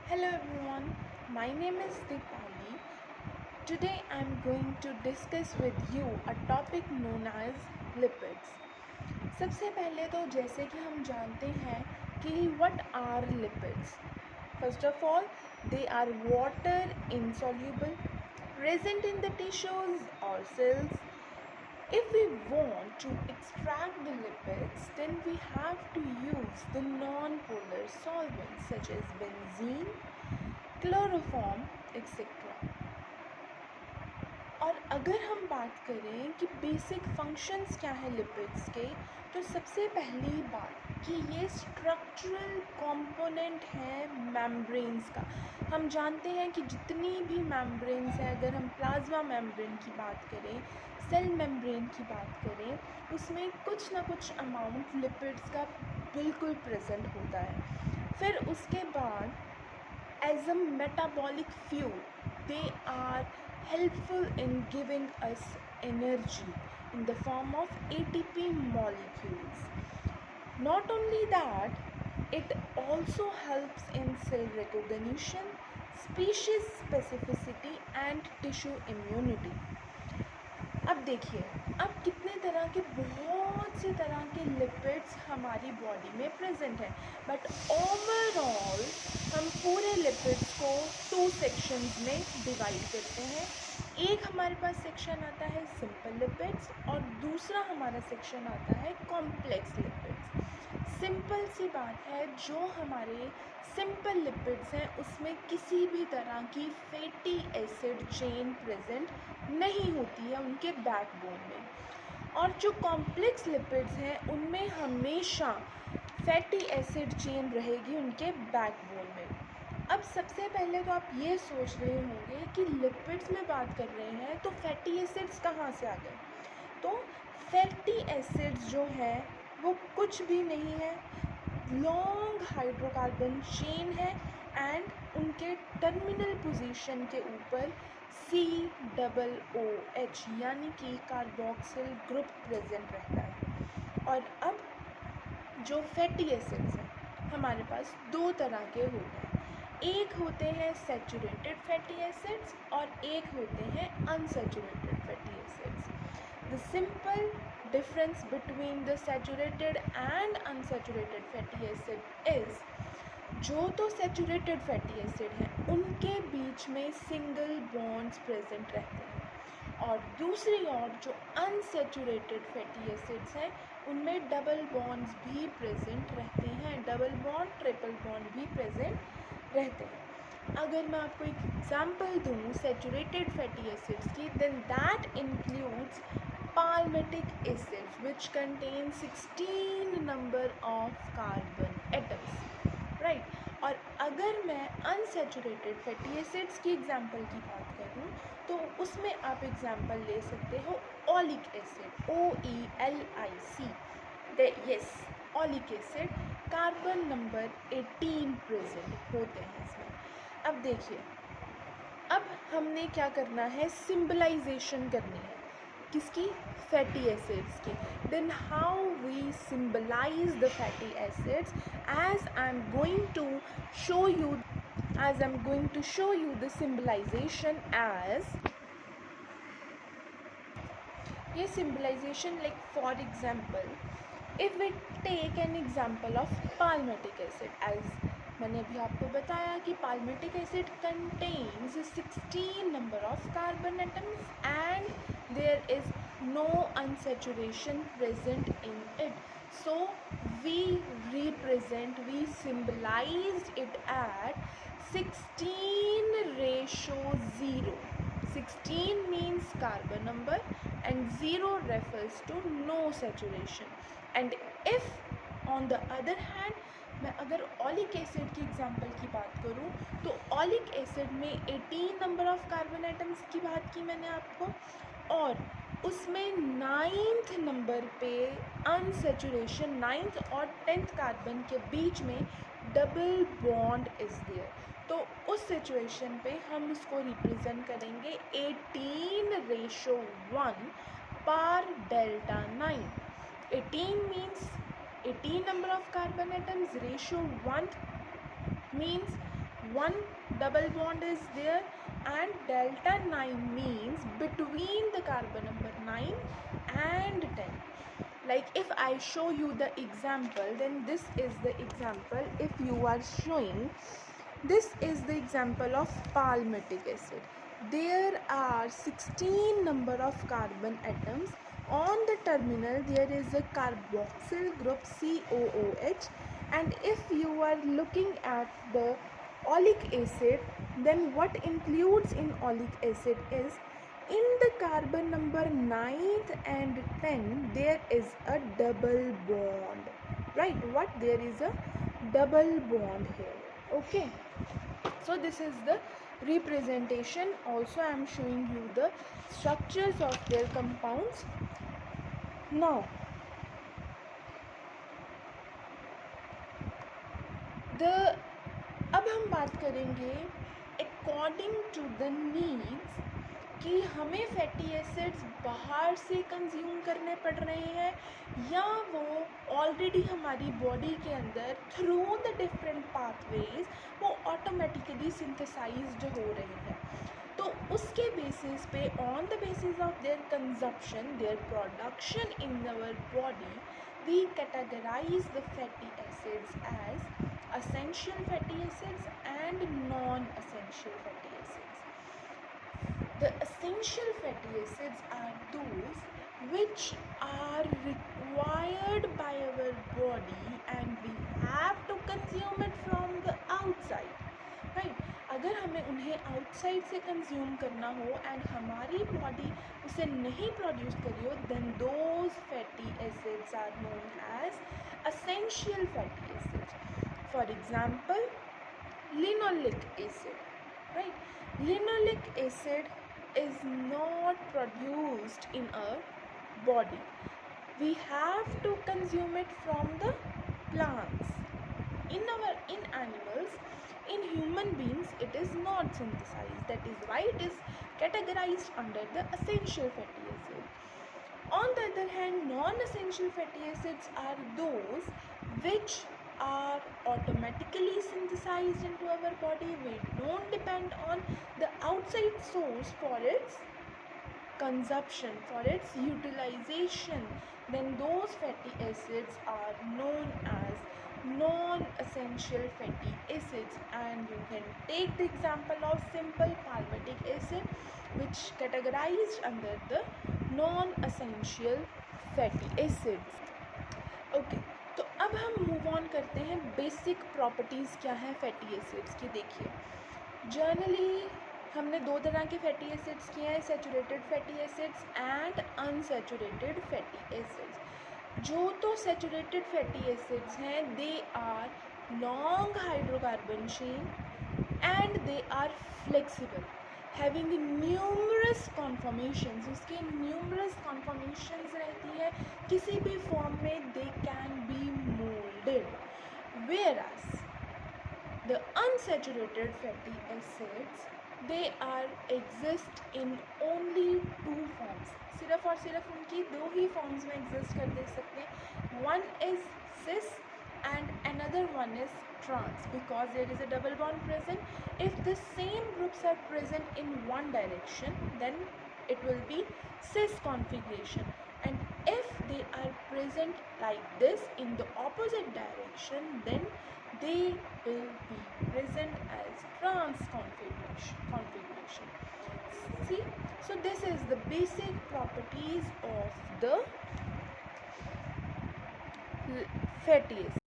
Hello everyone, my name is Deepali. Today I am going to discuss with you a topic known as lipids. सबसे पहले तो जैसे कि हम जानते हैं कि what are lipids? First of all, they are water insoluble, present in the tissues or cells. If we want to extract the lipids, then we have to use the non-polar solvents such as benzene, chloroform etcetera. और अगर हम बात करें कि basic functions क्या हैं lipids के, तो सबसे पहली बात कि ये स्ट्रक्चरल कंपोनेंट है मेम्ब्रेन्स का। हम जानते हैं कि जितनी भी मेम्ब्रेन्स हैं, अगर हम प्लाज्मा मेम्ब्रेन की बात करें, सेल मेम्ब्रेन की बात करें, उसमें कुछ ना कुछ अमाउंट लिपिड्स का बिल्कुल प्रेजेंट होता है। फिर उसके बाद as a metabolic fuel, they are helpful in giving us energy in the form of ATP molecules. Not only that, it also helps in cell recognition, species specificity and tissue immunity. अब देखिए, अब कितने तरह के बहुत से तरह के लिपिड्स हमारी बॉडी में प्रेजेंट हैं, बट ओवरऑल हम पूरे लिपिड्स को 2 सेक्शंस में डिवाइड करते हैं। एक हमारे पास सेक्शन आता है सिंपल लिपिड्स और दूसरा हमारा सेक्शन आता है कॉम्प्लेक्स लिपिड्स। सिंपल सी बात है, जो हमारे सिंपल लिपिड्स हैं उसमें किसी भी तरह की फैटी एसिड चेन प्रेजेंट नहीं होती है उनके बैकबोन में, और जो कॉम्प्लेक्स लिपिड्स हैं उनमें हमेशा फैटी एसिड चेन रहेगी उनके बैकबोन में। अब सबसे पहले तो आप ये सोच रहे होंगे कि लिपिड्स में बात कर रहे हैं तो फैटी एसिड्स कहाँ से आ गए। तो फैटी एसिड्स जो है वो कुछ भी नहीं है, लॉन्ग हाइड्रोकार्बन चेन है एंड उनके टर्मिनल पोजीशन के ऊपर COOH यानी कि कार्बोक्सिल ग्रुप प्रेजेंट रहता है। और अब जो फैटी एसिड्स हैं हमारे पास 2 तरह के होते हैं, एक होते हैं सैचुरेटेड फैटी एसिड्स और एक होते हैं unsaturated fatty acids. The simple difference between the saturated and unsaturated fatty acid is, जो तो सैचुरेटेड फैटी एसिड हैं उनके बीच में सिंगल बॉन्ड्स प्रेजेंट रहते हैं, और दूसरी ओर जो अनसैचुरेटेड फैटी एसिड्स हैं उनमें डबल बॉन्ड्स भी प्रेजेंट रहते हैं, डबल बॉन्ड ट्रिपल बॉन्ड भी प्रेजेंट रहते हैं। अगर मैं आपको एक एग्जांपल दूँ सैचुरेटेड फैटी एसिड्स की, then that includes palmitic acids which contain 16 number of carbon atoms, right? और अगर मैं अनसैचुरेटेड फैटी एसिड्स की एग्जांपल की बात करूँ तो उसमें आप एग्जांपल ले सकते हो oleic acid, OELIC, yes oleic acid, carbon number 18 present होते हैं इसमें। अब देखिए, अब हमने क्या करना है, सिंबलाइजेशन करनी है किसकी, फैटी एसिड्स की। Then how we symbolise the fatty acids, as I'm going to show you the symbolization as ये symbolization, like for example if we take an example of palmitic acid, as मैंने अभी आपको बताया कि palmitic acid contains 16 number of carbon atoms and there is no unsaturation present in it, so we symbolized it at 16:0. 16 means carbon number and 0 refers to no saturation. And if on the other hand मैं अगर oleic acid की example की बात करूँ तो oleic acid में 18 number of carbon atoms की बात की मैंने आपको, और उसमें 9th नंबर पे अनसैचुरेशन, 9th और 10th कार्बन के बीच में डबल बॉन्ड इज देयर। तो उस सिचुएशन पे हम उसको रिप्रेजेंट करेंगे 18:1 par delta 9। 18 means 18 number of carbon atoms, ratio 1 means one double bond is there, and delta 9 means between the carbon number 9 and 10. Like if I show you the example, then this is the example. If you are showing, this is the example of palmitic acid. There are 16 number of carbon atoms. On the terminal there is a carboxyl group COOH, and if you are looking at the oleic acid, then what includes in oleic acid is, in the carbon number 9th and 10 there is a double bond, right? What, there is a double bond here. Okay, so this is the representation. Also I am showing you the structures of their compounds. Now अब हम बात करेंगे according to the needs कि हमें fatty acids बाहर से consume करने पड़ रहे हैं या वो ऑलरेडी हमारी बॉडी के अंदर थ्रू द डिफरेंट पाथवेज वो ऑटोमेटिकली सिंथेसाइज्ड हो रहे हैं. तो उसके बेसिस पे, on the basis of their consumption, their production in our body, we categorize the fatty acids as essential fatty acids and non-essential fatty acids. The essential fatty acids are those which are required by our body and we have to consume it from the outside, right? अगर हमें उन्हें outside से consume करना हो and हमारी body उसे नहीं produce करी हो, then those fatty acids are known as essential fatty acids. For example linoleic acid, right? Linoleic acid is not produced in our body. We have to consume it from the plants. In animals, in human beings it is not synthesized. That is why it is categorized under the essential fatty acid. On the other hand, non-essential fatty acids are those which are automatically synthesized into our body. We don't depend on the outside source for its consumption, for its utilization. Then those fatty acids are known as non-essential fatty acids, and you can take the example of simple palmitic acid which categorized under the non-essential fatty acids. Okay, तो अब हम move on करते हैं basic properties क्या है fatty acids की. देखिए, generally हमने दो तरह के फैटी एसिड्स किए हैं, saturated fatty acids and unsaturated fatty acids. जो तो सैचुरेटेड फैटी एसिड्स हैं, they are long hydrocarbon chain and they are flexible, having numerous conformations. उसके न्यूमरस कॉन्फॉर्मेशंस रहती है, किसी भी फॉर्म में they can be moulded. Whereas the unsaturated fatty acids, they are exist in only two forms. सिर्फ और सिर्फ उनकी दो ही फॉर्म्स में एग्जिस्ट कर दे सकते हैं. One is cis and another one is trans, because there is a double bond present. If the same groups are present in one direction, then it will be cis configuration, and if they are present like this in the opposite direction, then they will be present as trans configuration. See, so this is the basic properties of the fatty acid.